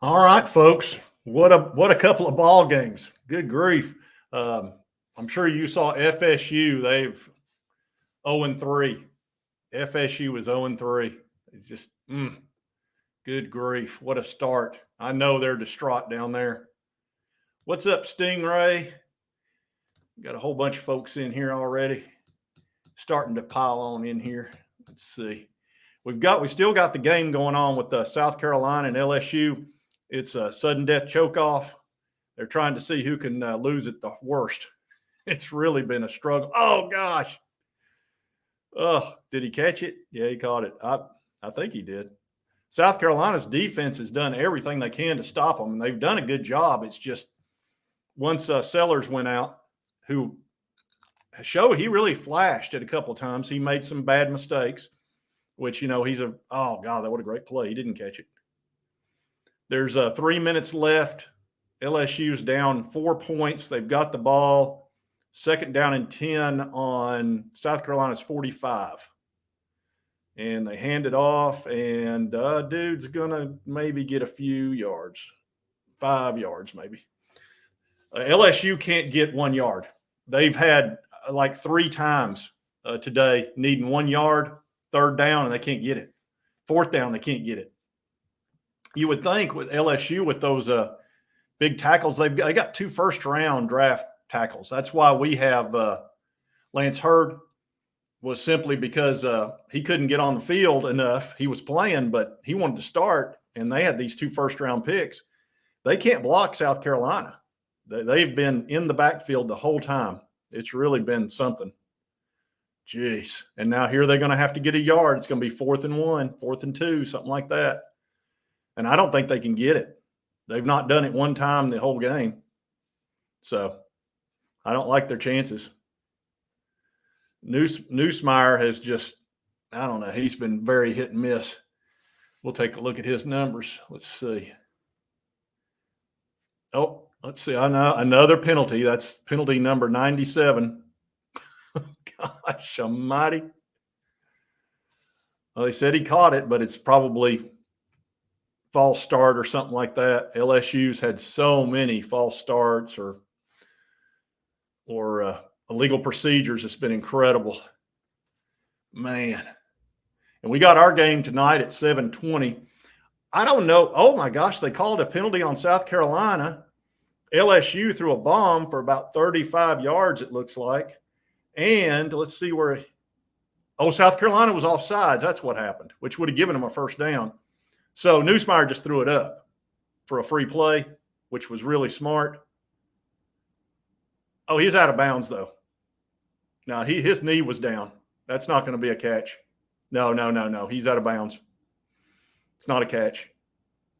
All right, folks. What a couple of ball games. Good grief. I'm sure you saw FSU. They've 0-3. FSU was 0-3. It's just good grief. What a start. I know they're distraught down there. What's up, Stingray? Got a whole bunch of folks in here already. Starting to pile on in here. Let's see. We still got the game going on with South Carolina and LSU. It's a sudden death choke-off. They're trying to see who can lose it the worst. It's really been a struggle. Oh, gosh. Oh, did he catch it? Yeah, he caught it. I think he did. South Carolina's defense has done everything they can to stop them, and they've done a good job. It's just once Sellers went out, who showed he really flashed it a couple of times. He made some bad mistakes, which, he's oh, God, that was a great play. He didn't catch it. There's 3 minutes left. LSU's down 4 points. They've got the ball. Second down and 10 on South Carolina's 45. And they hand it off, and dude's going to maybe get a few yards, 5 yards maybe. LSU can't get 1 yard. They've had like 3 times today needing 1 yard, third down, and they can't get it. Fourth down, they can't get it. You would think with LSU, with those big tackles, they got 2 first-round draft tackles. That's why we have Lance Hurd, was simply because he couldn't get on the field enough. He was playing, but he wanted to start, and they had these 2 first-round picks. They can't block South Carolina. They've been in the backfield the whole time. It's really been something. Jeez. And now here they're going to have to get a yard. It's going to be 4th and 1, 4th and 2, something like that. And I don't think they can get it. They've not done it one time the whole game. So I don't like their chances. Neusmeyer has just, I don't know, he's been very hit and miss. We'll take a look at his numbers. Let's see. Oh, let's see. I know another penalty. That's penalty number 97. Gosh almighty. Well, they said he caught it, but it's probably false start or something like that. LSU's had so many false starts or illegal procedures. It's been incredible, man. And we got our game tonight at 7:20. I don't know. Oh my gosh, they called a penalty on South Carolina. LSU threw a bomb for about 35 yards, it looks like. And let's see where. Oh, South Carolina was offsides. That's what happened, which would have given them a first down. So Neusmeyer just threw it up for a free play, which was really smart. Oh, he's out of bounds, though. No, his knee was down. That's not going to be a catch. No. He's out of bounds. It's not a catch.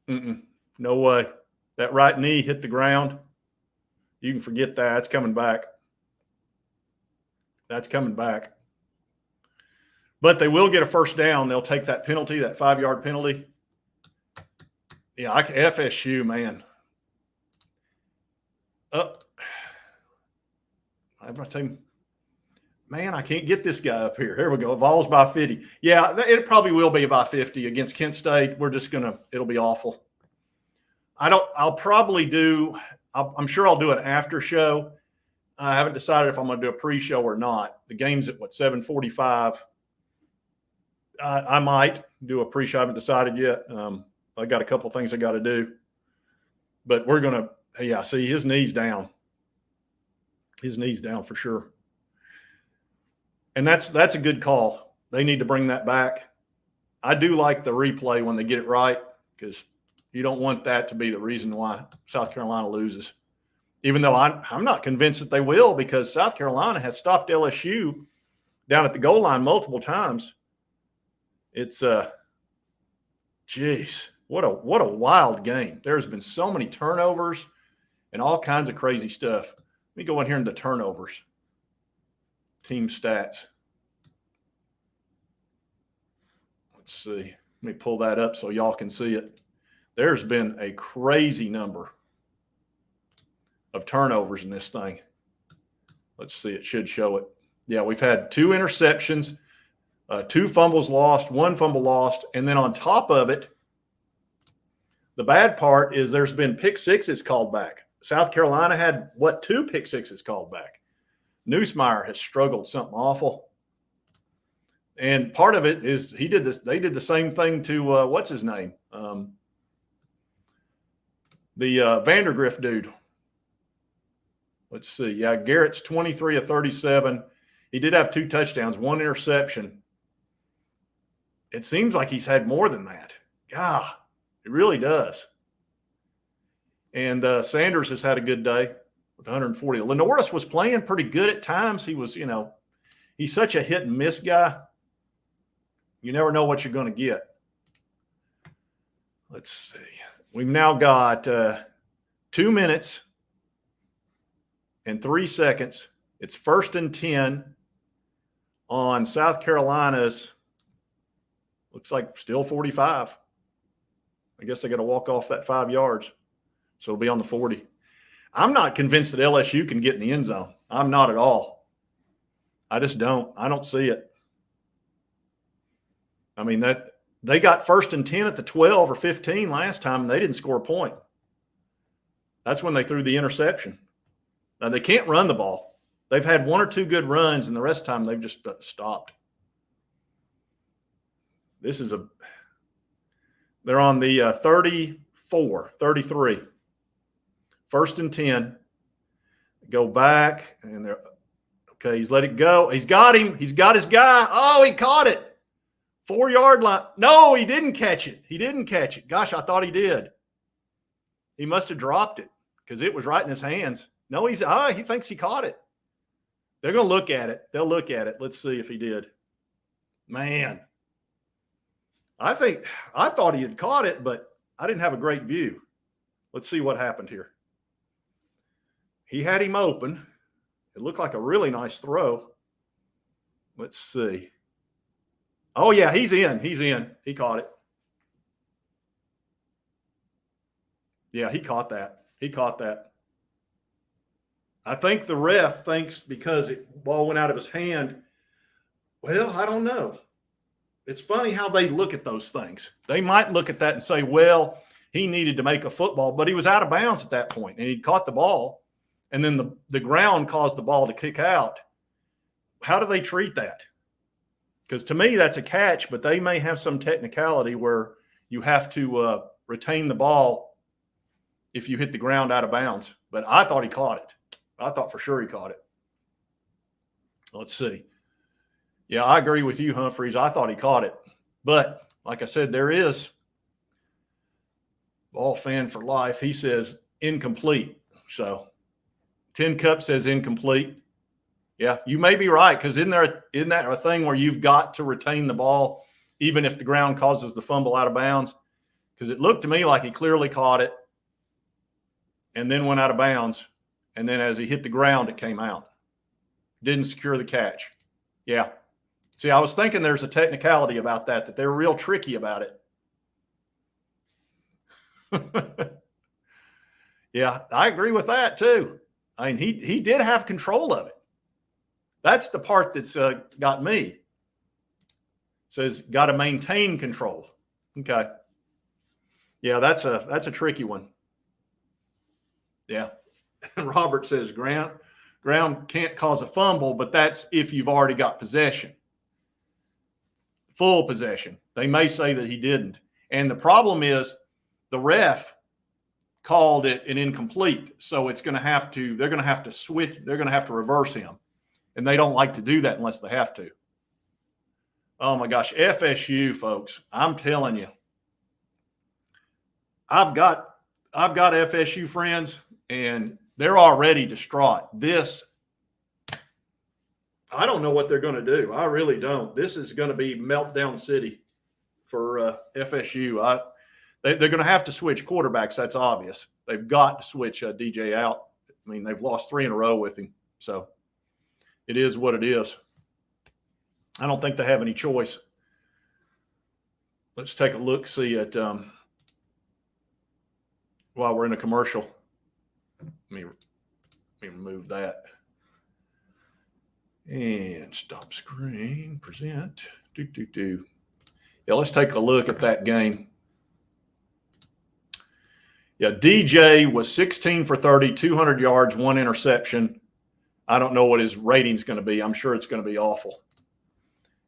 No way. That right knee hit the ground. You can forget that. It's coming back. That's coming back. But they will get a first down. They'll take that penalty, that 5-yard penalty. Yeah, FSU, man. I'm going to tell you, man, I can't get this guy up here. Here we go. VOLS by 50. Yeah, it probably will be by 50 against Kent State. We're just going to – it'll be awful. I'm sure I'll do an after show. I haven't decided if I'm going to do a pre-show or not. The game's at, 7:45. I might do a pre-show. I haven't decided yet. I got a couple of things I got to do. But we're going to – yeah, see, his knee's down. His knee's down for sure. And that's a good call. They need to bring that back. I do like the replay when they get it right, because you don't want that to be the reason why South Carolina loses. Even though I'm not convinced that they will, because South Carolina has stopped LSU down at the goal line multiple times. It's geez, what a wild game. There's been so many turnovers and all kinds of crazy stuff. Let me go in here in the turnovers. Team stats. Let's see. Let me pull that up so y'all can see it. There's been a crazy number of turnovers in this thing. Let's see. It should show it. Yeah, we've had 2 interceptions, 2 fumbles lost, 1 fumble lost, and then on top of it, The bad part is there's been pick sixes called back. South Carolina had, 2 pick sixes called back. Neusmeyer has struggled something awful. And part of it is they did the same thing to, what's his name? The Vandergrift dude. Let's see. Yeah, Garrett's 23 of 37. He did have 2 touchdowns, 1 interception. It seems like he's had more than that. God, it really does. And Sanders has had a good day with 140. Lenoris was playing pretty good at times. He was, he's such a hit and miss guy. You never know what you're going to get. Let's see. We've now got 2 minutes and 3 seconds. It's 1st and 10 on South Carolina's, looks like still 45. I guess they got to walk off that 5 yards. So it'll be on the 40. I'm not convinced that LSU can get in the end zone. I'm not at all. I just don't. I don't see it. I mean, that they got 1st and 10 at the 12 or 15 last time, and they didn't score a point. That's when they threw the interception. Now, they can't run the ball. They've had 1 or 2 good runs, and the rest of the time they've just stopped. They're on the 33. 1st and 10. Go back, and they're okay. He's let it go. He's got him. He's got his guy. Oh, he caught it. 4-yard line. No, he didn't catch it. He didn't catch it. Gosh, I thought he did. He must have dropped it because it was right in his hands. No, he thinks he caught it. They're going to look at it. They'll look at it. Let's see if he did. Man, I thought he had caught it, but I didn't have a great view. Let's see what happened here. He had him open. It looked like a really nice throw. Let's see. Oh, yeah, he's in. He's in. He caught it. Yeah, he caught that. He caught that. I think the ref thinks because the ball went out of his hand. Well, I don't know. It's funny how they look at those things. They might look at that and say, well, he needed to make a football, but he was out of bounds at that point, and he'd caught the ball, and then the ground caused the ball to kick out. How do they treat that? Because to me, that's a catch, but they may have some technicality where you have to retain the ball if you hit the ground out of bounds. But I thought he caught it. I thought for sure he caught it. Let's see. Yeah, I agree with you, Humphreys. I thought he caught it. But like I said, there is ball fan for life. He says incomplete. So 10 Cup says incomplete. Yeah, you may be right, because isn't that a thing where you've got to retain the ball even if the ground causes the fumble out of bounds? Because it looked to me like he clearly caught it and then went out of bounds, and then as he hit the ground, it came out. Didn't secure the catch. Yeah. See, I was thinking there's a technicality about that they're real tricky about it. Yeah, I agree with that too. I mean, he did have control of it. That's the part that's got me. It says got to maintain control. Okay. Yeah, that's a tricky one. Yeah. Robert says ground can't cause a fumble, but that's if you've already got possession. Full possession. They may say that he didn't. And the problem is the ref called it an incomplete. So they're going to have to switch. They're going to have to reverse him. And they don't like to do that unless they have to. Oh my gosh, FSU, folks, I'm telling you. I've got FSU friends, and they're already distraught. I don't know what they're going to do. I really don't. This is going to be meltdown city for FSU. They're going to have to switch quarterbacks. That's obvious. They've got to switch DJ out. I mean, they've lost 3 in a row with him. So it is what it is. I don't think they have any choice. Let's take a look, see at while we're in a commercial. Let me remove that. And stop screen, present. Yeah, let's take a look at that game. Yeah, DJ was 16 for 30, 200 yards, 1 interception. I don't know what his rating's going to be. I'm sure it's going to be awful.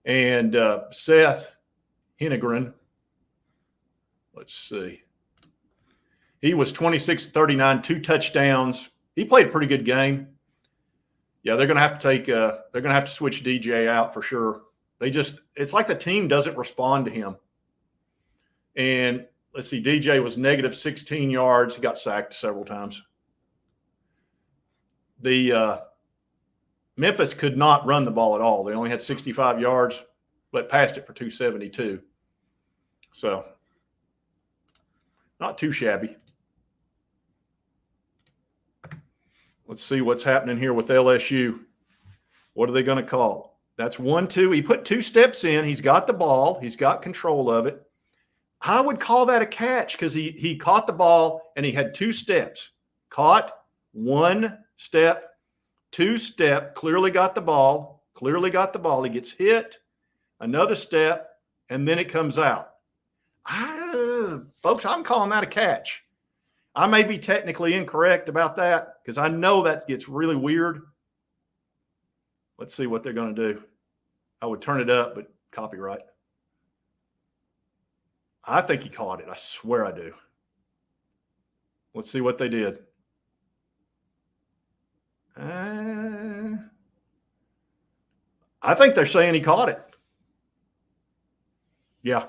And Seth Hennegren, let's see. He was 26 39, 2 touchdowns. He played a pretty good game. Yeah, they're going to have to take they're going to have to switch DJ out for sure. It's like the team doesn't respond to him. And let's see, DJ was negative 16 yards. He got sacked several times. The Memphis could not run the ball at all. They only had 65 yards, but passed it for 272. So not too shabby. Let's see what's happening here with LSU. What are they going to call? That's 1-2. He put 2 steps in. He's got the ball. He's got control of it. I would call that a catch because he caught the ball and he had 2 steps. Caught, 1 step, 2 step, clearly got the ball. He gets hit, another step, and then it comes out. Folks, I'm calling that a catch. I may be technically incorrect about that because I know that gets really weird. Let's see what they're going to do. I would turn it up, but copyright. I think he caught it. I swear I do. Let's see what they did. I think they're saying he caught it. Yeah.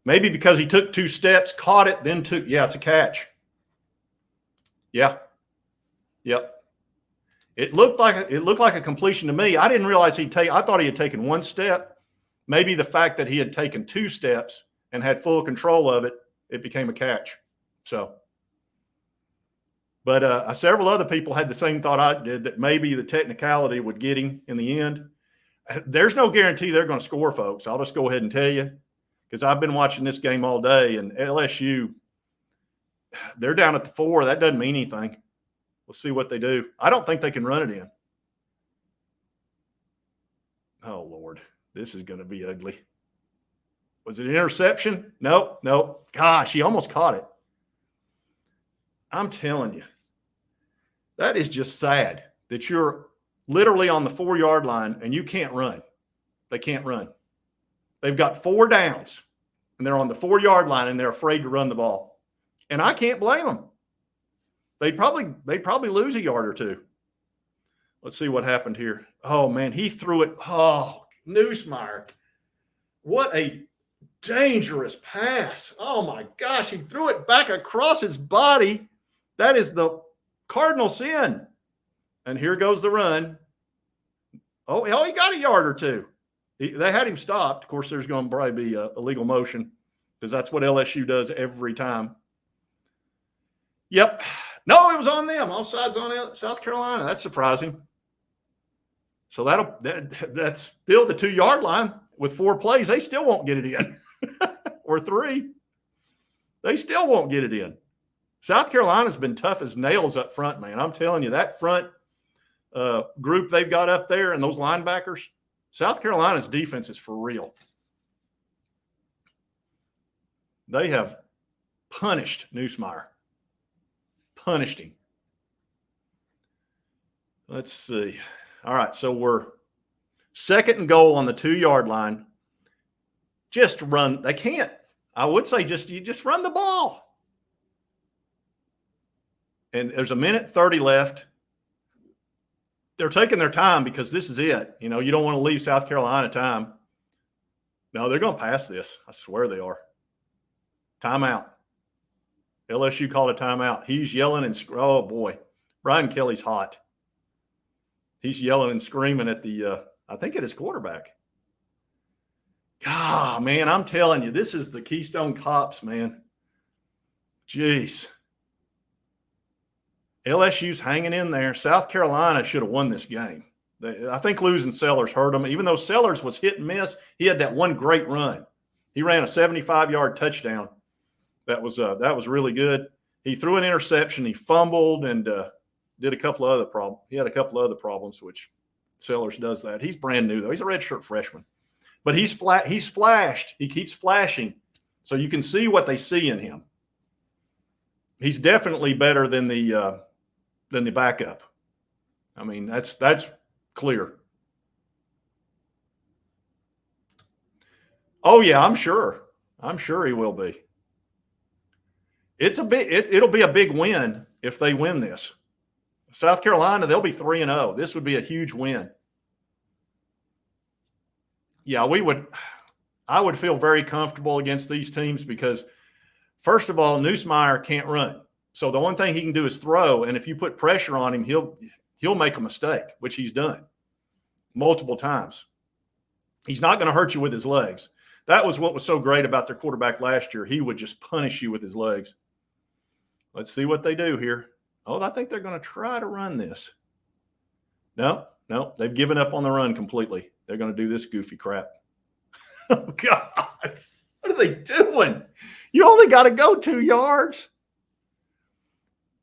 Maybe because he took 2 steps, caught it, then took, yeah, it's a catch. Yeah. Yep. It looked like a completion to me. I didn't realize I thought he had taken 1 step. Maybe the fact that he had taken 2 steps and had full control of it, it became a catch. So, but several other people had the same thought I did, that maybe the technicality would get him in the end. There's no guarantee they're going to score, folks. I'll just go ahead and tell you, because I've been watching this game all day, and LSU, they're down at the 4. That doesn't mean anything. We'll see what they do. I don't think they can run it in. Oh, Lord. This is going to be ugly. Was it an interception? No. Gosh, he almost caught it. I'm telling you, that is just sad that you're literally on the 4-yard line and you can't run. They can't run. They've got 4 downs and they're on the 4-yard line and they're afraid to run the ball. And I can't blame them. They'd probably lose a yard or 2. Let's see what happened here. Oh, man, he threw it. Oh, Nussmeier. What a dangerous pass. Oh, my gosh. He threw it back across his body. That is the cardinal sin. And here goes the run. Oh, he got a yard or 2. They had him stopped. Of course, there's going to probably be a illegal motion because that's what LSU does every time. Yep. No, it was on them. Offsides on South Carolina. That's surprising. So that's still the 2-yard line with 4 plays. They still won't get it in. Or 3. They still won't get it in. South Carolina's been tough as nails up front, man. I'm telling you, that front group they've got up there and those linebackers, South Carolina's defense is for real. They have punished Nussmeier. Punished him. Let's see. All right, so we're 2nd and goal on the 2-yard line. Just run. They can't. I would say you just run the ball. And there's 1:30 left. They're taking their time because this is it. You know, you don't want to leave South Carolina time. No, they're going to pass this. I swear they are. Timeout. LSU called a timeout. He's yelling and oh boy, Brian Kelly's hot. He's yelling and screaming at I think at his quarterback. God, man, I'm telling you, this is the Keystone Cops, man. Jeez. LSU's hanging in there. South Carolina should have won this game. I think losing Sellers hurt them. Even though Sellers was hit and miss, he had that one great run. He ran a 75-yard touchdown. That was really good. He threw an interception. He fumbled and did a couple of other problems. He had a couple of other problems, which Sellers does that. He's brand new, though. He's a redshirt freshman. But he's flashed. He keeps flashing. So you can see what they see in him. He's definitely better than the backup. I mean, that's clear. Oh yeah, I'm sure. I'm sure he will be. It'll be a big win if they win this. South Carolina, they'll be 3-0. This would be a huge win. Yeah, I would feel very comfortable against these teams because, first of all, Nussmeier can't run. So the only thing he can do is throw, and if you put pressure on him, he'll make a mistake, which he's done multiple times. He's not going to hurt you with his legs. That was what was so great about their quarterback last year. He would just punish you with his legs. Let's see what they do here. Oh, I think they're going to try to run this. No, they've given up on the run completely. They're going to do this goofy crap. Oh, God. What are they doing? You only got to go 2 yards.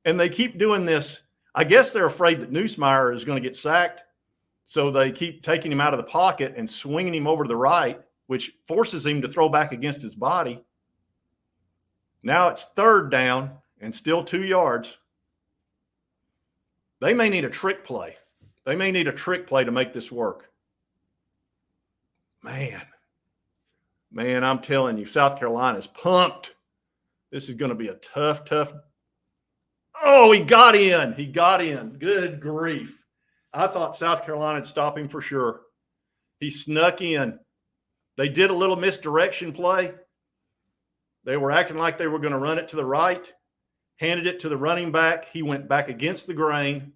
And they keep doing this. I guess they're afraid that Nussmeier is going to get sacked. So they keep taking him out of the pocket and swinging him over to the right, which forces him to throw back against his body. Now it's 3rd down and still 2 yards. They may need a trick play. They may need a trick play to make this work. Man, I'm telling you, South Carolina's pumped. This is going to be a tough. Oh, he got in. Good grief. I thought South Carolina would stop him for sure. He snuck in. They did a little misdirection play. They were acting like they were going to run it to the right, handed it to the running back. He went back against the grain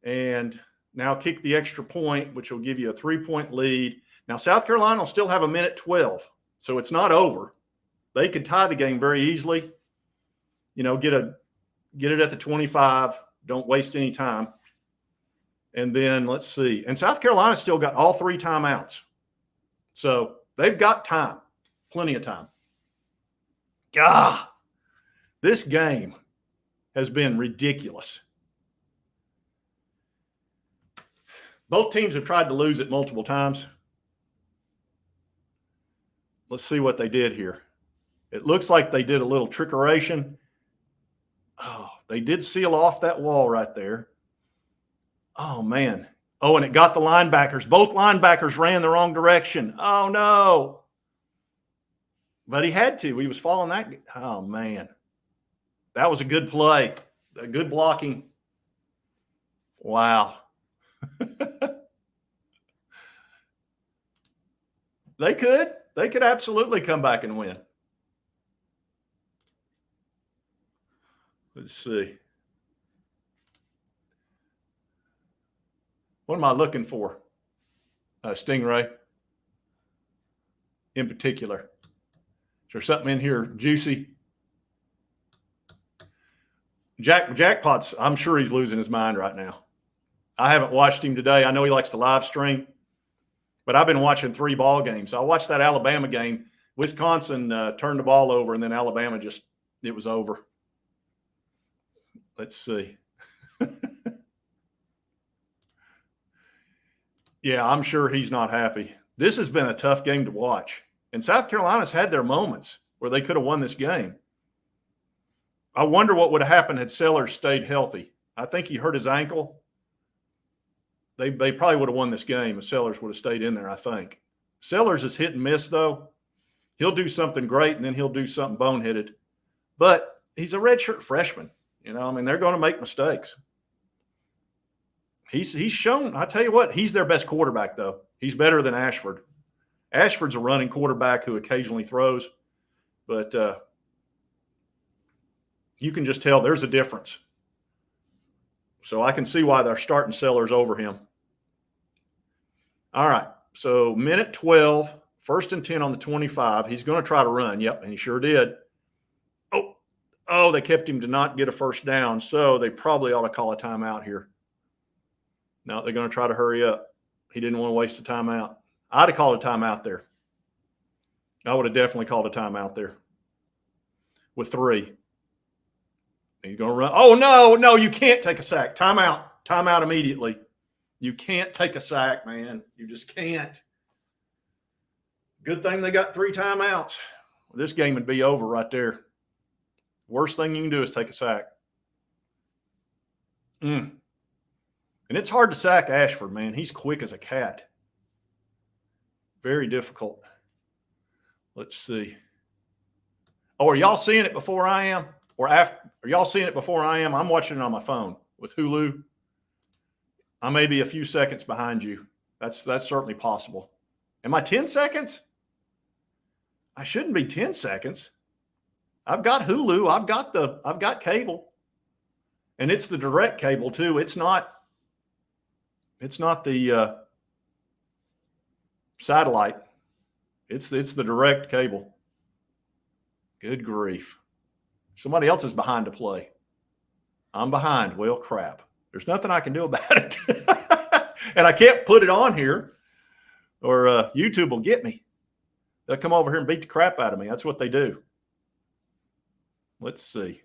and now kick the extra point, which will give you a 3-point lead. Now, South Carolina will still have 1:12, so it's not over. They could tie the game very easily. You know, get it at the 25. Don't waste any time. And then let's see. And South Carolina still got all 3 timeouts. So they've got time, plenty of time. God, this game has been ridiculous. Both teams have tried to lose it multiple times. Let's see what they did here. It looks like they did a little trickeration. Oh, they did seal off that wall right there. Oh, man. Oh, and it got the linebackers. Both linebackers ran the wrong direction. Oh, no. But he had to. He was following that. Oh, man. That was a good play. A good blocking. Wow. They could absolutely come back and win. Let's see. What am I looking for? Stingray in particular. Is there something in here juicy? Jackpot's, I'm sure he's losing his mind right now. I haven't watched him today. I know he likes to live stream, but I've been watching 3 ball games. I watched that Alabama game. Wisconsin turned the ball over, and then Alabama it was over. Let's see. Yeah, I'm sure he's not happy. This has been a tough game to watch. And South Carolina's had their moments where they could have won this game. I wonder what would have happened had Sellers stayed healthy. I think he hurt his ankle. They probably would have won this game if Sellers would have stayed in there, I think. Sellers is hit and miss, though. He'll do something great, and then he'll do something boneheaded. But he's a redshirt freshman. You know, I mean, they're going to make mistakes. He's shown, I tell you what, he's their best quarterback, though. He's better than Ashford. Ashford's a running quarterback who occasionally throws, but you can just tell there's a difference. So I can see why they're starting Sellers over him. All right, so 1:12, 1st and 10 on the 25. He's going to try to run. Yep, and he sure did. Oh, they kept him to not get a first down, so they probably ought to call a timeout here. No, they're going to try to hurry up. He didn't want to waste a timeout. I'd have called a timeout there. I would have definitely called a timeout there with 3. He's going to run. Oh, no, you can't take a sack. Timeout immediately. You can't take a sack, man. You just can't. Good thing they got 3 timeouts. This game would be over right there. Worst thing you can do is take a sack. And it's hard to sack Ashford, man. He's quick as a cat. Very difficult. Let's see. Oh, are y'all seeing it before I am? Or after? Are y'all seeing it before I am? I'm watching it on my phone with Hulu. I may be a few seconds behind you. That's certainly possible. Am I 10 seconds? I shouldn't be 10 seconds. I've got Hulu. I've got cable. And it's the direct cable too. It's not the satellite. It's the direct cable. Good grief. Somebody else is behind to play. I'm behind. Well, crap. There's nothing I can do about it. And I can't put it on here or YouTube will get me. They'll come over here and beat the crap out of me. That's what they do. Let's see.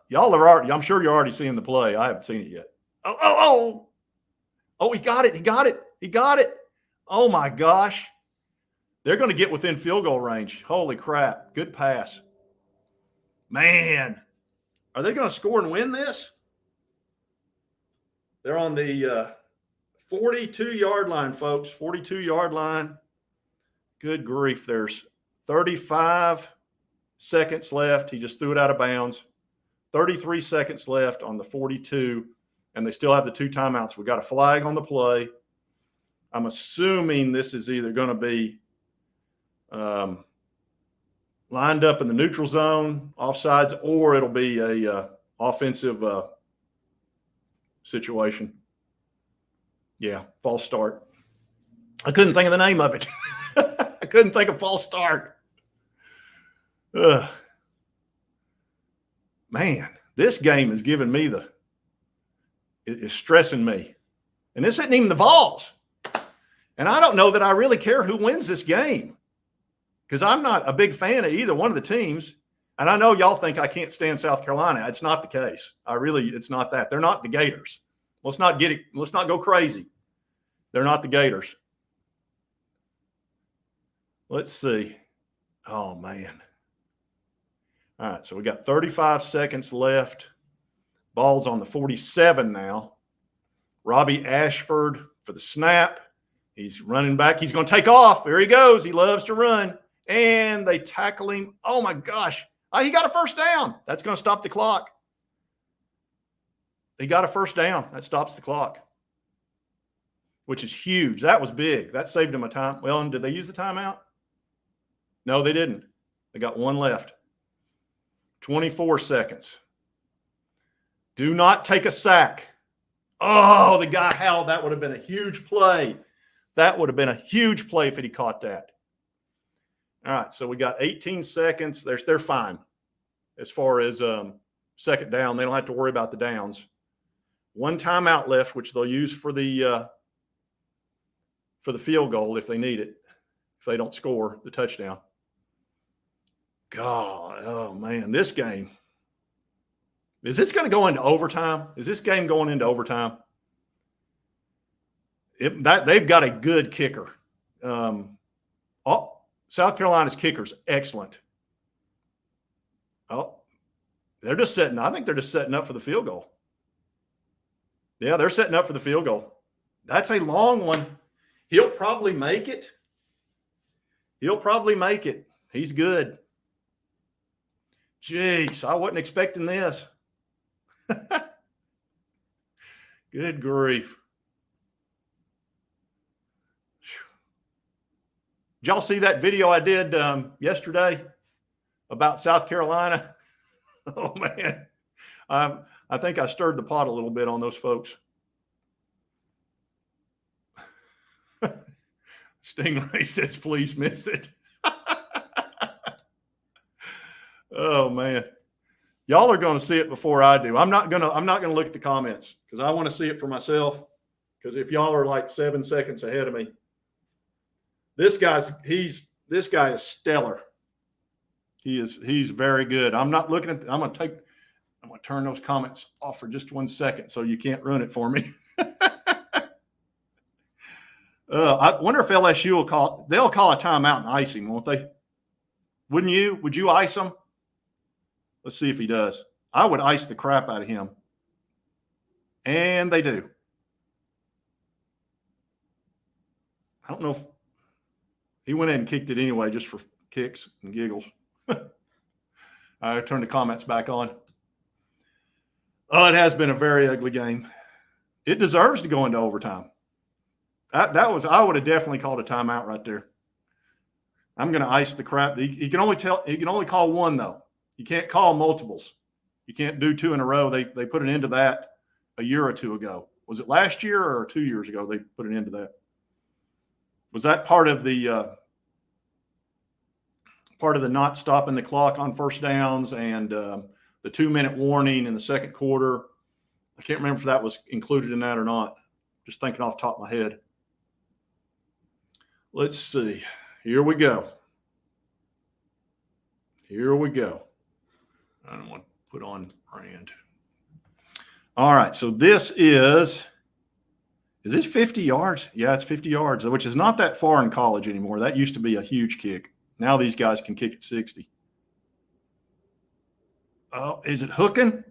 Y'all are already, I'm sure you're already seeing the play. I haven't seen it yet. Oh, he got it. Oh my gosh. They're going to get within field goal range. Holy crap. Good pass. Man. Are they going to score and win this? They're on the 42-yard line, folks. 42-yard line. Good grief. There's 35 seconds left. He just threw it out of bounds. 33 seconds left on the 42, and they still have the 2 timeouts. We got a flag on the play. I'm assuming this is either going to be lined up in the neutral zone, offsides, or it'll be a offensive situation. Yeah, false start. I couldn't think of the name of it. I couldn't think of false start. Man, this game is giving me it's stressing me. And this isn't even the VOLS. And I don't know that I really care who wins this game because I'm not a big fan of either one of the teams. And I know y'all think I can't stand South Carolina. It's not the case. It's not that. They're not the Gators. Let's not go crazy. They're not the Gators. Let's see. Oh, man. All right, so we got 35 seconds left. Ball's on the 47 now. Robbie Ashford for the snap. He's running back. He's going to take off. There he goes. He loves to run. And they tackle him. Oh, my gosh. He got a first down. That's going to stop the clock. He got a first down. That stops the clock, which is huge. That was big. That saved him a time. Well, and did they use the timeout? No, they didn't. They got one left. 24 seconds. Do not take a sack. Oh, the guy held. That would have been a huge play. That would have been a huge play if he caught that. All right, so we got 18 seconds. They're fine as far as second down. They don't have to worry about the downs. One timeout left, which they'll use for the field goal if they need it, if they don't score the touchdown. God, oh, man, this game. Is this going to go into overtime? Is this game going into overtime? They've got a good kicker. South Carolina's kicker's excellent. Oh, I think they're just setting up for the field goal. Yeah, they're setting up for the field goal. That's a long one. He'll probably make it. He's good. Jeez, I wasn't expecting this. Good grief. Did y'all see that video I did yesterday about South Carolina? Oh, man. I think I stirred the pot a little bit on those folks. Stingray says, please miss it. Oh, man. Y'all are going to see it before I do. I'm not going to look at the comments because I want to see it for myself. Because if y'all are like 7 seconds ahead of me, this guy is stellar. He's very good. I'm not looking at. I'm going to turn those comments off for just 1 second so you can't ruin it for me. I wonder if LSU they'll call a timeout and icing, won't they? Wouldn't you? Would you ice him? Let's see if he does. I would ice the crap out of him. And they do. I don't know if he went in and kicked it anyway, just for kicks and giggles. I turn the comments back on. Oh, it has been a very ugly game. It deserves to go into overtime. I would have definitely called a timeout right there. I'm going to ice the crap. He can only call one though. You can't call multiples. You can't do two in a row. They put an end to that a year or two ago. Was it last year or 2 years ago they put an end to that? Was that part of the not stopping the clock on first downs and the 2-minute warning in the second quarter? I can't remember if that was included in that or not. Just thinking off the top of my head. Let's see. Here we go. Here we go. I don't want to put on brand. All right. So this is this 50 yards? Yeah, it's 50 yards, which is not that far in college anymore. That used to be a huge kick. Now these guys can kick at 60. Oh, is it hooking?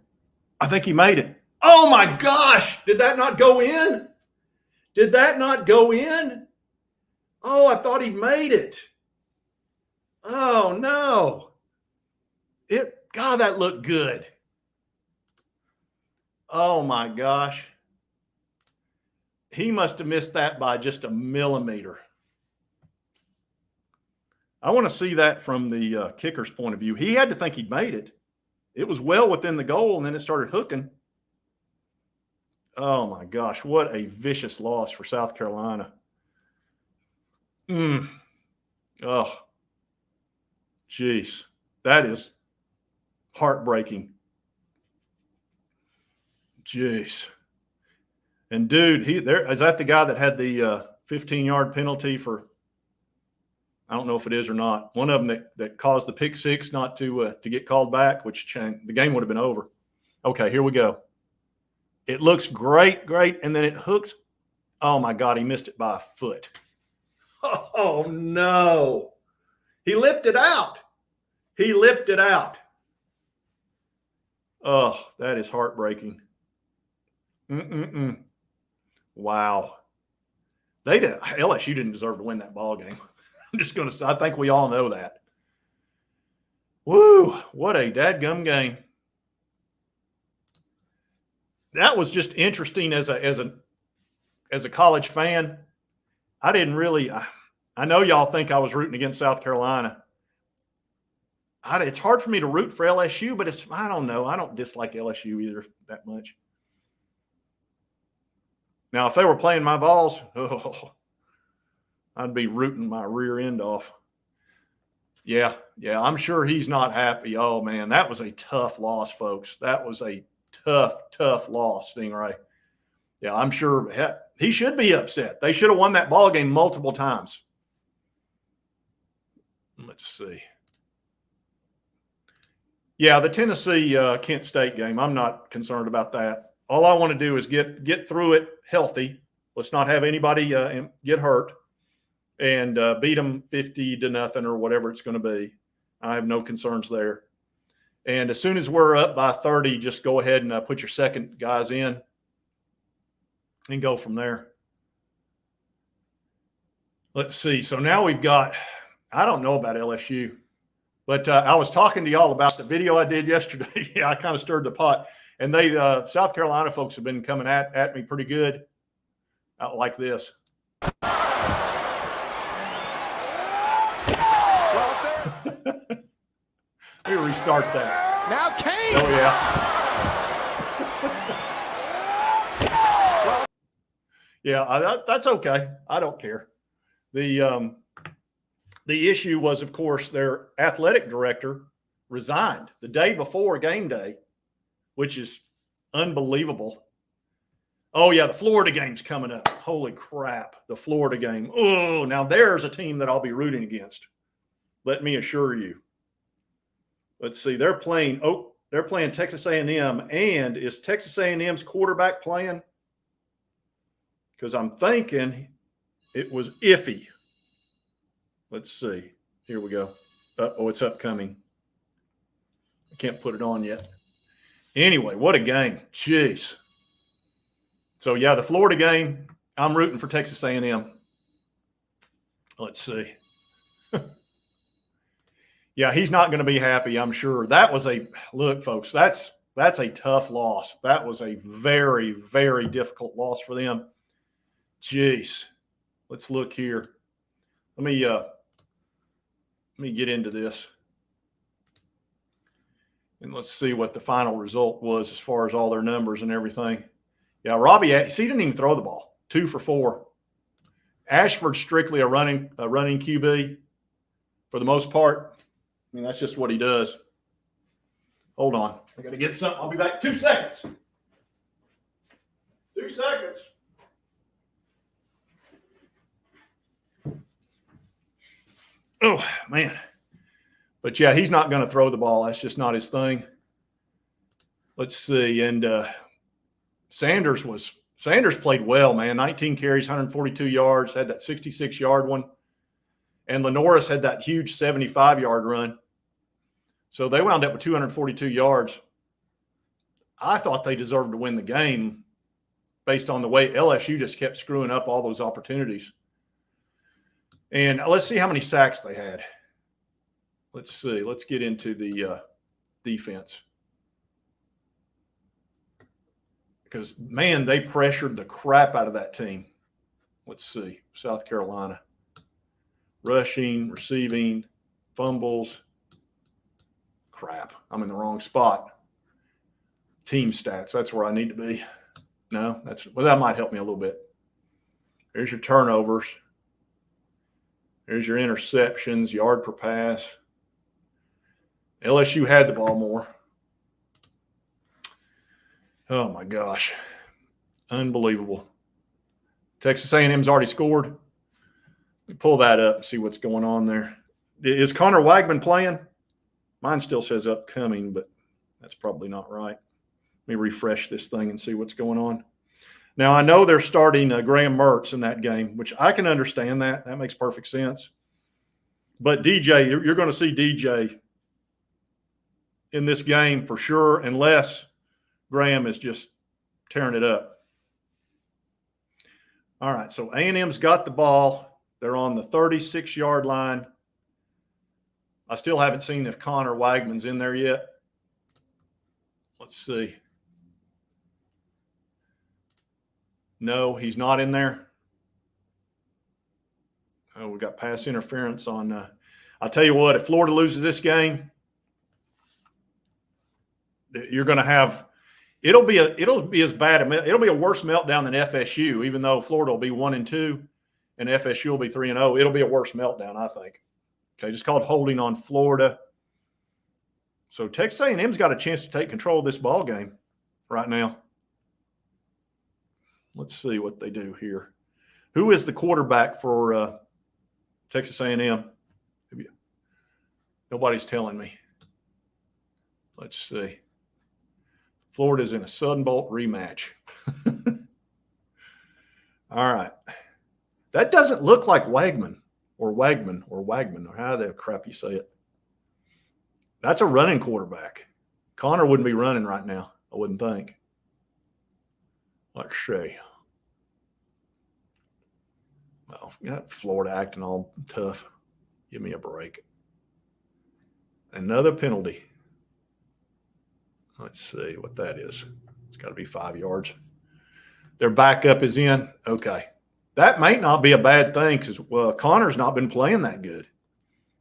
I think he made it. Oh my gosh. Did that not go in? Did that not go in? Oh, I thought he made it. Oh no. God, that looked good. Oh my gosh. He must have missed that by just a millimeter. I want to see that from the kicker's point of view. He had to think he'd made it. It was well within the goal, and then it started hooking. Oh, my gosh. What a vicious loss for South Carolina. Oh, jeez. That is heartbreaking. Jeez. And, dude, is that the guy that had the 15-yard penalty for – I don't know if it is or not. One of them that caused the pick six not to get called back, which the game would have been over. Okay, here we go. It looks great, and then it hooks. Oh, my God, he missed it by a foot. Oh, no. He lipped it out. He lipped it out. Oh, that is heartbreaking. Wow. LSU didn't deserve to win that ball game. I'm just going to say, I think we all know that. Woo, what a dadgum game. That was just interesting as a college fan. I didn't really I know y'all think I was rooting against South Carolina. It's hard for me to root for LSU, but I don't know. I don't dislike LSU either that much. Now, if they were playing my VOLS, I'd be rooting my rear end off. Yeah, I'm sure he's not happy. Oh, man, that was a tough loss, folks. That was a tough loss, Stingray. Yeah, I'm sure he should be upset. They should have won that ball game multiple times. Let's see. Yeah, the Tennessee Kent State game, I'm not concerned about that. All I want to do is get through it healthy. Let's not have anybody get hurt and beat them 50-0 or whatever it's going to be. I have no concerns there. And as soon as we're up by 30, just go ahead and put your second guys in and go from there. Let's see. So now we've got, I don't know about LSU, but I was talking to y'all about the video I did yesterday. Yeah, I kind of stirred the pot. And they, South Carolina folks have been coming at me pretty good, like this. Let me restart that. Now Kane. Oh, yeah. Yeah, that's okay. I don't care. The issue was, of course, their athletic director resigned the day before game day, which is unbelievable. Oh, yeah, the Florida game's coming up. Holy crap, the Florida game. Oh, now there's a team that I'll be rooting against. Let me assure you. Let's see, they're playing Texas A&M, and is Texas A&M's quarterback playing? Because I'm thinking it was iffy. Let's see. Here we go. Oh, it's upcoming. I can't put it on yet. Anyway, what a game. Jeez. So, yeah, the Florida game, I'm rooting for Texas A&M. Let's see. Yeah, he's not going to be happy, I'm sure. That was a – look, folks, that's a tough loss. That was a very, very difficult loss for them. Jeez. Let's look here. Let me get into this. And let's see what the final result was as far as all their numbers and everything. Yeah, Robbie, he didn't even throw the ball. 2 for 4. Ashford's strictly a running QB for the most part. I mean, that's just what he does. Hold on. I got to get something. I'll be back. 2 seconds. 2 seconds. Oh, man. But, yeah, he's not going to throw the ball. That's just not his thing. Let's see. And Sanders played well, man. 19 carries, 142 yards, had that 66-yard one. And Lenoris had that huge 75-yard run. So they wound up with 242 yards. I thought they deserved to win the game based on the way LSU just kept screwing up all those opportunities. And let's see how many sacks they had. Let's see. Let's get into the defense. Because, man, they pressured the crap out of that team. Let's see. South Carolina. Rushing, receiving, fumbles. Crap. I'm in the wrong spot. Team stats. That's where I need to be. No, that might help me a little bit. There's your turnovers. There's your interceptions, yard per pass. LSU had the ball more. Oh, my gosh. Unbelievable. Texas A&M's already scored. Let me pull that up and see what's going on there. Is Connor Wagman playing? Mine still says upcoming, but that's probably not right. Let me refresh this thing and see what's going on. Now, I know they're starting Graham Mertz in that game, which I can understand that. That makes perfect sense. But DJ, you're going to see DJ in this game for sure, unless Graham is just tearing it up. All right, so A&M's got the ball. They're on the 36-yard line. I still haven't seen if Connor Wagman's in there yet. Let's see. No, he's not in there. Oh, we got pass interference on. I'll tell you what, if Florida loses this game, you're going to have – it'll be as bad. It'll be a worse meltdown than FSU, even though Florida will be 1-2 and FSU will be 3-0. It'll be a worse meltdown, I think. Okay, just called holding on Florida. So Texas A&M's got a chance to take control of this ball game right now. Let's see what they do here. Who is the quarterback for Texas A&M? Nobody's telling me. Let's see. Florida's in a Sun Bolt rematch. All right. That doesn't look like Wagman or how the crap you say it. That's a running quarterback. Connor wouldn't be running right now, I wouldn't think. Let's see. Well, you got Florida acting all tough. Give me a break. Another penalty. Let's see what that is. It's got to be 5 yards. Their backup is in. Okay. That might not be a bad thing because Connor's not been playing that good.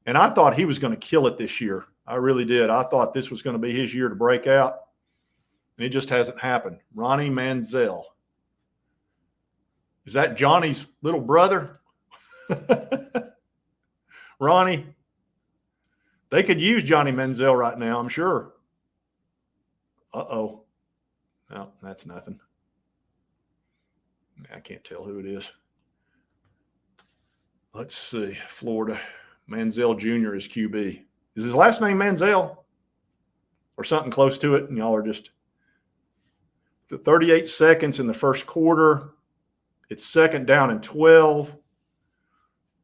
And I thought he was going to kill it this year. I really did. I thought this was going to be his year to break out. And it just hasn't happened. Ronnie Manziel. Is that Johnny's little brother? Ronnie. They could use Johnny Manziel right now, I'm sure. Uh-oh. No, that's nothing. I can't tell who it is. Let's see. Florida. Manziel Jr. is QB. Is his last name Manziel? Or something close to it? And y'all are just 38 seconds in the first quarter. It's second down and 12.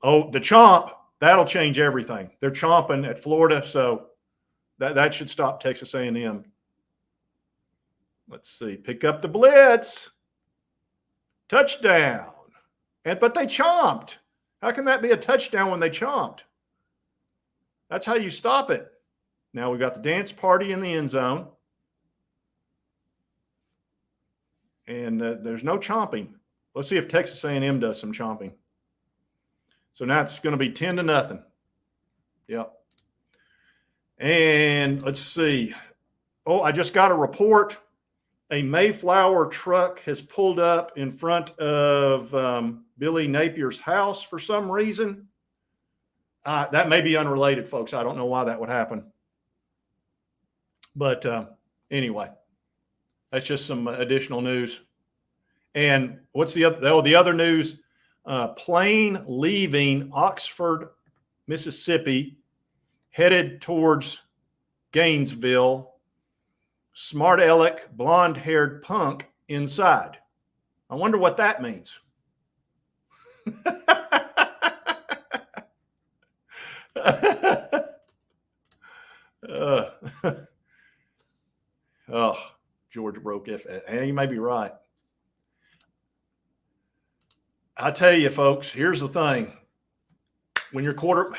Oh, the chomp. That'll change everything. They're chomping at Florida, so that should stop Texas A&M. Let's see. Pick up the blitz. Touchdown. But they chomped. How can that be a touchdown when they chomped? That's how you stop it. Now we've got the dance party in the end zone. And there's no chomping. Let's see if Texas A&M does some chomping. So now it's going to be 10-0. Yep. And let's see. Oh, I just got a report. A Mayflower truck has pulled up in front of Billy Napier's house for some reason. That may be unrelated, folks. I don't know why that would happen. But anyway, that's just some additional news. And what's the other? Oh, the other news, plane leaving Oxford, Mississippi, headed towards Gainesville. Smart aleck, blonde-haired punk inside. I wonder what that means. Oh, Georgia broke F. And you may be right. I tell you, folks, here's the thing. When your poor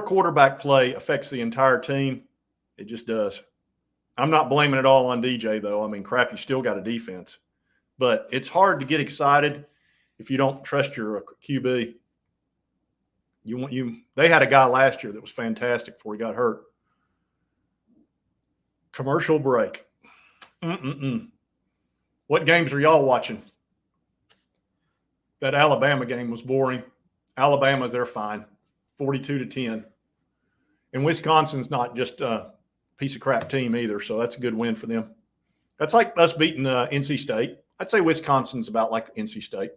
quarterback play affects the entire team, it just does. I'm not blaming it all on DJ, though. I mean, crap, you still got a defense. But it's hard to get excited if you don't trust your QB. They had a guy last year that was fantastic before he got hurt. Commercial break. What games are y'all watching? That Alabama game was boring. Alabama, they're fine. 42-10. And Wisconsin's not just a piece of crap team either, so that's a good win for them. That's like us beating NC State. I'd say Wisconsin's about like NC State.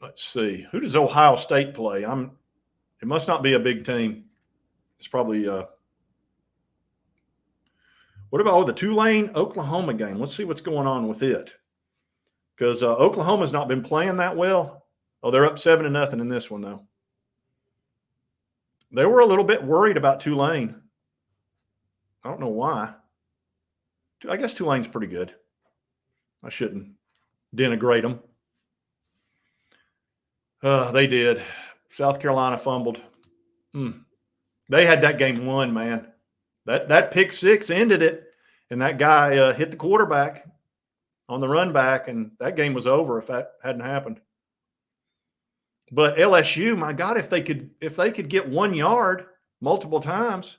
Let's see. Who does Ohio State play? It must not be a big team. It's probably what about the Tulane-Oklahoma game? Let's see what's going on with it. Because Oklahoma's not been playing that well. Oh, they're up 7-0 in this one, though. They were a little bit worried about Tulane. I don't know why. I guess Tulane's pretty good. I shouldn't denigrate them. They did. South Carolina fumbled. They had that game won, man. That pick six ended it, and that guy hit the quarterback on the run back, and that game was over if that hadn't happened. But LSU, my God, if they could get 1 yard multiple times,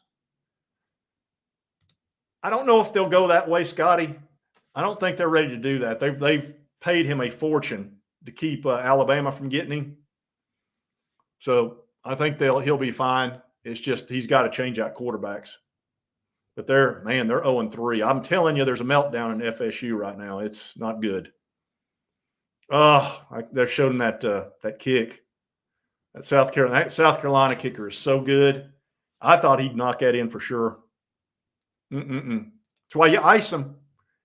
I don't know if they'll go that way, Scotty. I don't think they're ready to do that. They've paid him a fortune to keep Alabama from getting him. So I think he'll be fine. It's just he's got to change out quarterbacks. But they're 0-3. I'm telling you, there's a meltdown in FSU right now. It's not good. They're showing that kick. That South Carolina kicker is so good. I thought he'd knock that in for sure. That's why you ice them.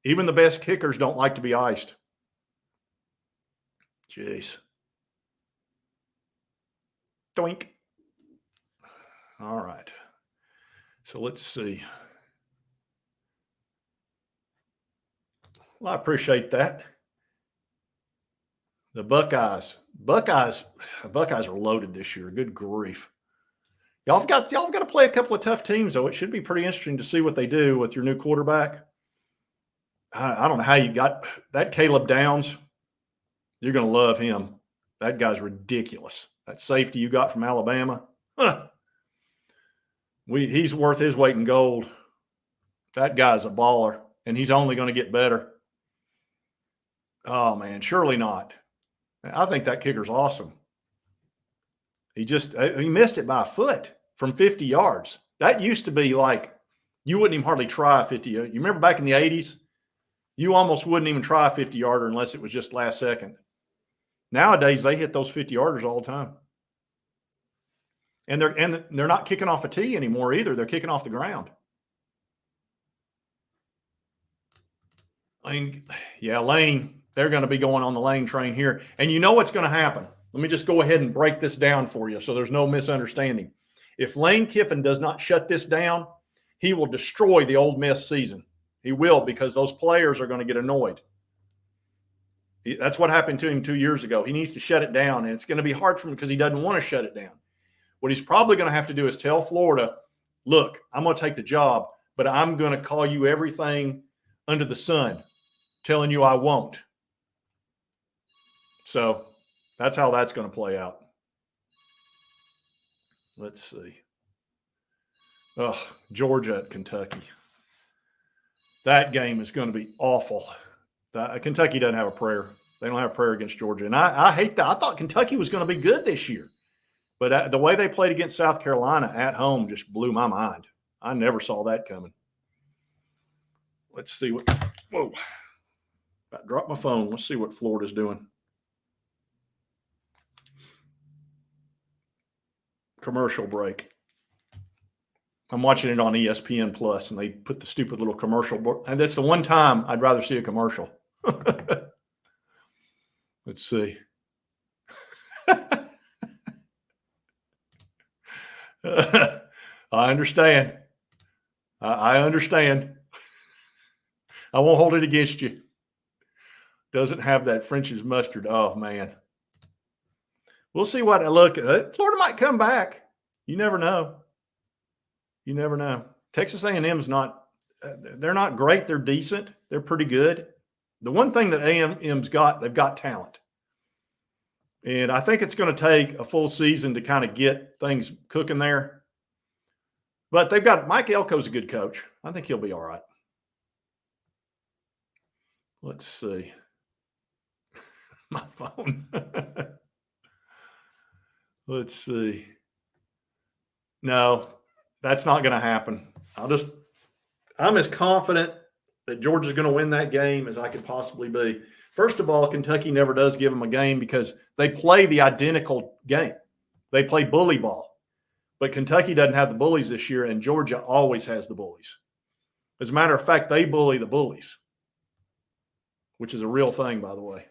Even the best kickers don't like to be iced. Jeez. Doink. All right. So let's see. Well, I appreciate that. The Buckeyes are loaded this year. Good grief. Y'all have got to play a couple of tough teams, though. It should be pretty interesting to see what they do with your new quarterback. I don't know how you got that Caleb Downs. You're going to love him. That guy's ridiculous. That safety you got from Alabama. He's worth his weight in gold. That guy's a baller, and he's only going to get better. Oh, man, surely not. I think that kicker's awesome. He missed it by a foot from 50 yards. That used to be like you wouldn't even hardly try a 50. You remember back in the 80s? You almost wouldn't even try a 50-yarder unless it was just last second. Nowadays, they hit those 50-yarders all the time. And they're not kicking off a tee anymore either. They're kicking off the ground. Lane, they're going to be going on the Lane train here. And you know what's going to happen. Let me just go ahead and break this down for you so there's no misunderstanding. If Lane Kiffin does not shut this down, he will destroy the Ole Miss season. He will, because those players are going to get annoyed. That's what happened to him 2 years ago. He needs to shut it down, and it's going to be hard for him because he doesn't want to shut it down. What he's probably going to have to do is tell Florida, look, I'm going to take the job, but I'm going to call you everything under the sun, telling you I won't. So that's how that's going to play out. Let's see. Oh, Georgia at Kentucky. That game is going to be awful. Kentucky doesn't have a prayer. They don't have a prayer against Georgia. And I hate that. I thought Kentucky was going to be good this year. But the way they played against South Carolina at home just blew my mind. I never saw that coming. Let's see what – whoa. About to drop my phone. Let's see what Florida's doing. Commercial break. I'm watching it on ESPN Plus, and they put the stupid little commercial. And that's the one time I'd rather see a commercial. Let's see. I understand. I understand. I won't hold it against you. Doesn't have that French's mustard. Oh, man. We'll see what I look at. Florida might come back. You never know. You never know. Texas A&M's not – they're not great. They're decent. They're pretty good. The one thing that A&M's got, they've got talent. And I think it's going to take a full season to kind of get things cooking there. But they've got – Mike Elko's a good coach. I think he'll be all right. Let's see. My phone. Let's see. No, that's not going to happen. I'm as confident that Georgia's going to win that game as I could possibly be. First of all, Kentucky never does give them a game because they play the identical game. They play bully ball. But Kentucky doesn't have the bullies this year, and Georgia always has the bullies. As a matter of fact, they bully the bullies, which is a real thing, by the way.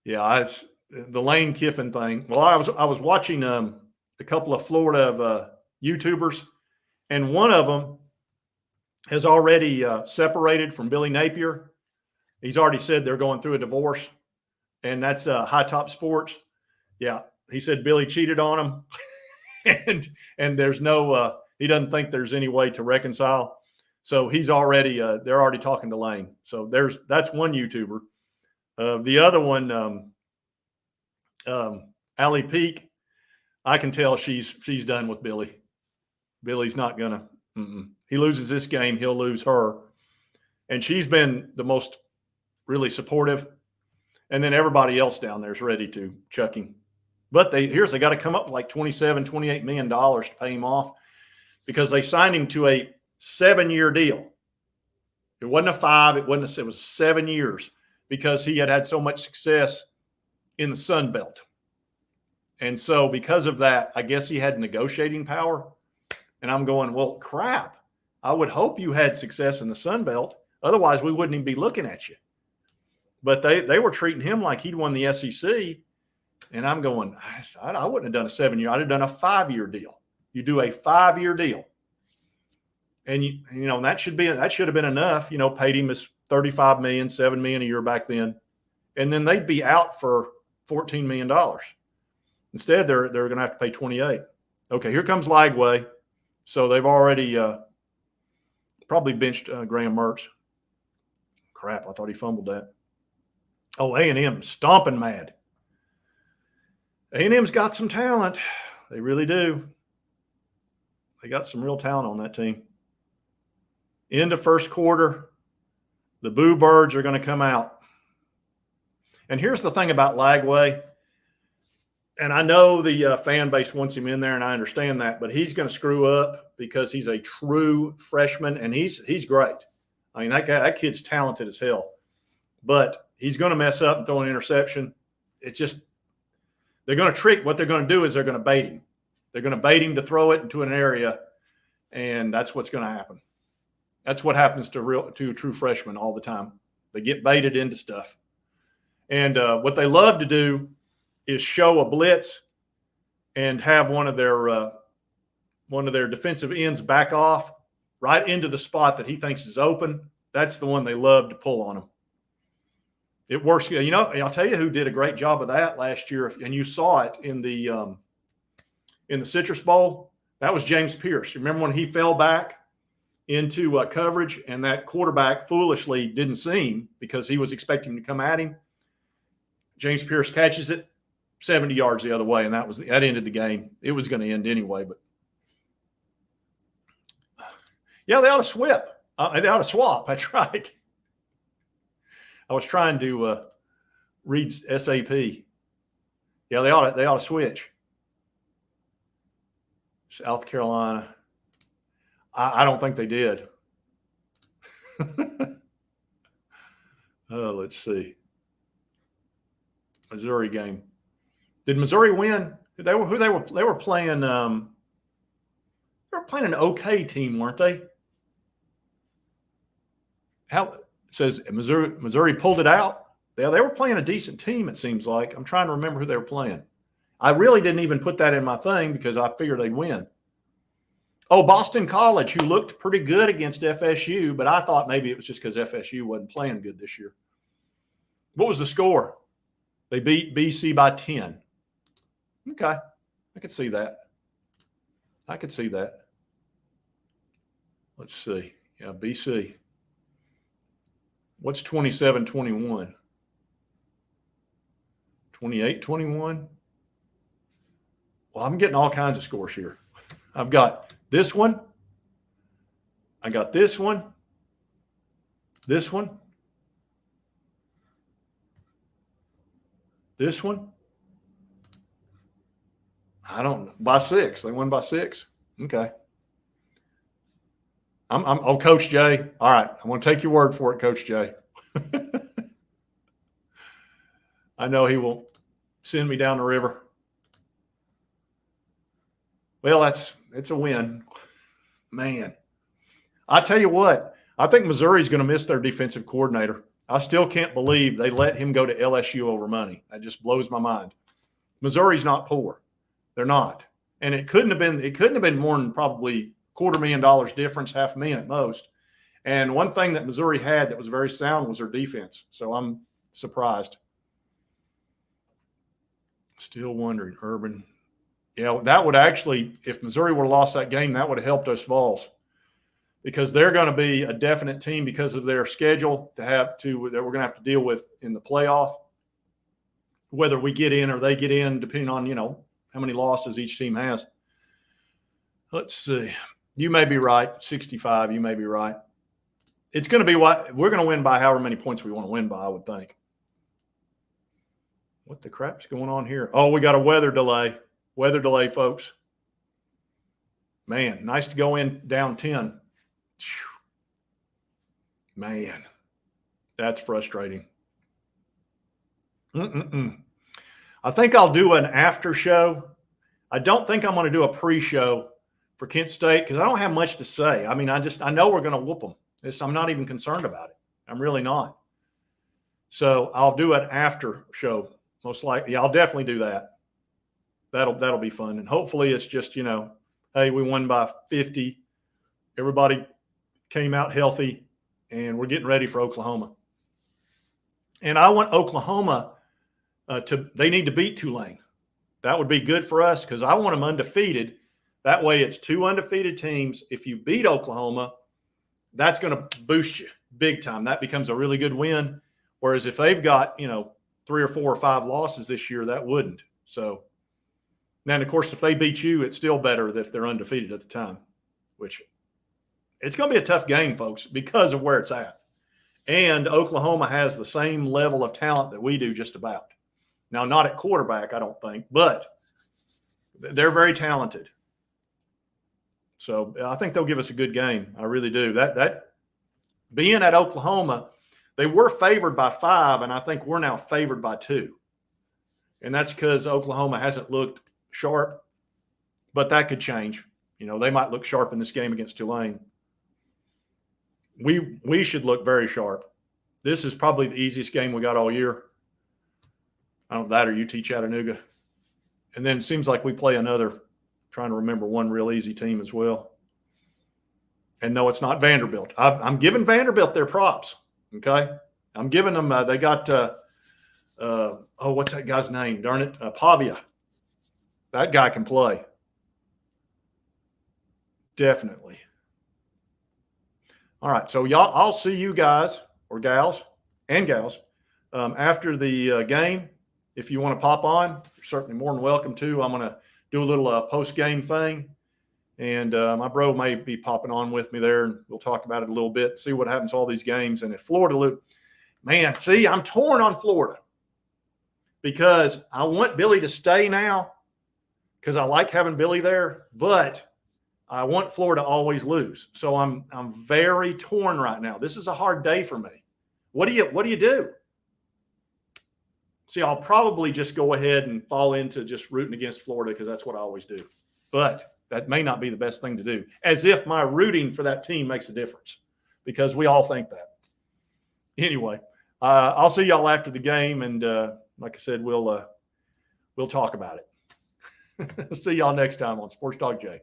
Yeah, it's the Lane Kiffin thing. Well, I was watching a couple of Florida YouTubers, and one of them has already separated from Billy Napier. He's already said they're going through a divorce, and that's High Top Sports. Yeah, he said Billy cheated on him, and there's no he doesn't think there's any way to reconcile. So he's already they're already talking to Lane. So that's one YouTuber. The other one, Allie Peak, I can tell she's done with Billy. Billy's not gonna. He loses this game, he'll lose her, and she's been the most really supportive. And then everybody else down there is ready to chuck him. But they got to come up with like $27-28 million to pay him off because they signed him to a 7-year deal. It wasn't a 5. It was 7 years because he had so much success in the Sun Belt. And so because of that, I guess he had negotiating power. And I'm going, well, crap. I would hope you had success in the Sun Belt. Otherwise, we wouldn't even be looking at you. But they were treating him like he'd won the SEC. And I'm going, I wouldn't have done a 7-year. I'd have done a 5-year deal. You do a 5-year deal. And you know, that should have been enough, paid him his $35 million, $7 million a year back then. And then they'd be out for $14 million. Instead, they're going to have to pay 28. Okay, here comes Lagway. So they've already probably benched Graham Mertz. Crap, I thought he fumbled that. Oh, A&M stomping mad. A&M's got some talent. They really do. They got some real talent on that team. Into first quarter, the Boo Birds are going to come out. And here's the thing about Lagway. And I know the fan base wants him in there, and I understand that, but he's going to screw up because he's a true freshman, and he's great. I mean, that kid's talented as hell. But he's going to mess up and throw an interception. It's just they're going to trick. What they're going to do is they're going to bait him. They're going to bait him to throw it into an area, and that's what's going to happen. That's what happens to true freshmen all the time. They get baited into stuff. And what they love to do is show a blitz and have one of their defensive ends back off right into the spot that he thinks is open. That's the one they love to pull on him. It works. You know, I'll tell you who did a great job of that last year, and you saw it in the Citrus Bowl. That was James Pierce. Remember when he fell back into coverage and that quarterback foolishly didn't see him because he was expecting to come at him? James Pierce catches it 70 yards the other way, and that ended the game. It was going to end anyway, but yeah, they ought to swap. They ought to swap. That's right. I was trying to read SAP. Yeah, they ought to switch. South Carolina. I don't think they did. Let's see. Missouri game. Did Missouri win? They were playing. They were playing an okay team, weren't they? How it says Missouri pulled it out. They were playing a decent team, it seems like. I'm trying to remember who they were playing. I really didn't even put that in my thing because I figured they'd win. Oh, Boston College, who looked pretty good against FSU, but I thought maybe it was just because FSU wasn't playing good this year. What was the score? They beat BC by 10. Okay. I could see that. Let's see. Yeah, BC. What's 27-21? 28-21? Well, I'm getting all kinds of scores here. I've got this one. I got this one. This one. This one. I don't know. By 6. They won by 6. Okay. Oh, Coach Jay. All right. I'm going to take your word for it, Coach Jay. I know he will send me down the river. Well, it's a win. Man. I tell you what, I think Missouri's going to miss their defensive coordinator. I still can't believe they let him go to LSU over money. That just blows my mind. Missouri's not poor. They're not. And it couldn't have been more than probably $250,000 difference, $500,000 at most. And one thing that Missouri had that was very sound was their defense. So I'm surprised. Still wondering, Urban. Yeah, that would actually, if Missouri would have lost that game, that would have helped us VOLS, because they're going to be a definite team because of their schedule that we're going to have to deal with in the playoff. Whether we get in or they get in, depending on, how many losses each team has. Let's see. You may be right. 65, you may be right. It's going to be what we're going to win by however many points we want to win by, I would think. What the crap's going on here? Oh, we got a weather delay. Weather delay, folks. Man, nice to go in down 10. Man, that's frustrating. I think I'll do an after show. I don't think I'm going to do a pre-show for Kent State because I don't have much to say. I mean, I know we're going to whoop them. I'm not even concerned about it. I'm really not. So I'll do an after show, most likely. I'll definitely do that. That'll be fun. And hopefully it's just, hey, we won by 50. Everybody came out healthy, and we're getting ready for Oklahoma. And I want Oklahoma they need to beat Tulane. That would be good for us because I want them undefeated. That way it's 2 undefeated teams. If you beat Oklahoma, that's going to boost you big time. That becomes a really good win. Whereas if they've got, 3 or 4 or 5 losses this year, that wouldn't. So then, of course, if they beat you, it's still better if they're undefeated at the time, which it's going to be a tough game, folks, because of where it's at. And Oklahoma has the same level of talent that we do just about. Now, not at quarterback, I don't think, but they're very talented. So I think they'll give us a good game. I really do. That being at Oklahoma, they were favored by 5, and I think we're now favored by 2. And that's because Oklahoma hasn't looked sharp, but that could change. They might look sharp in this game against Tulane. We should look very sharp. This is probably the easiest game we got all year. I don't know that or UT Chattanooga. And then it seems like we play another, trying to remember one real easy team as well. And no, it's not Vanderbilt. I'm giving Vanderbilt their props, okay? I'm giving them they got what's that guy's name? Darn it, Pavia. That guy can play. Definitely. All right, so y'all, I'll see you guys or gals and gals after the game. If you want to pop on, you're certainly more than welcome to. I'm going to do a little post-game thing, and my bro may be popping on with me there, and we'll talk about it a little bit, see what happens to all these games. And if Florida, man, see, I'm torn on Florida because I want Billy to stay now because I like having Billy there, but I want Florida to always lose. So I'm very torn right now. This is a hard day for me. What do you do? See, I'll probably just go ahead and fall into just rooting against Florida because that's what I always do. But that may not be the best thing to do, as if my rooting for that team makes a difference, because we all think that. Anyway, I'll see y'all after the game, and like I said, we'll talk about it. See y'all next time on Sports Talk Jay.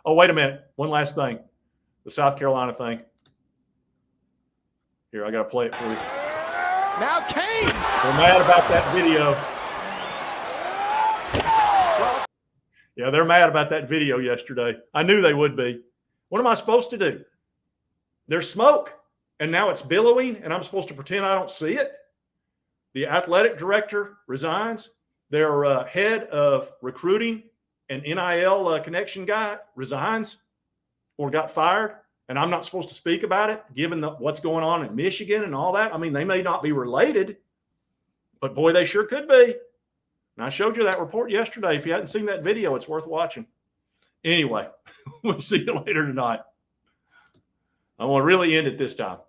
Oh, wait a minute. One last thing. The South Carolina thing. Here, I got to play it for you. Now Kane. They're mad about that video. Yeah, they're mad about that video yesterday. I knew they would be. What am I supposed to do? There's smoke, and now it's billowing, and I'm supposed to pretend I don't see it? The athletic director resigns. Their head of recruiting and NIL connection guy resigns or got fired, and I'm not supposed to speak about it, given what's going on in Michigan and all that. I mean, they may not be related, but boy, they sure could be. And I showed you that report yesterday. If you hadn't seen that video, it's worth watching. Anyway, we'll see you later tonight. I want to really end it this time.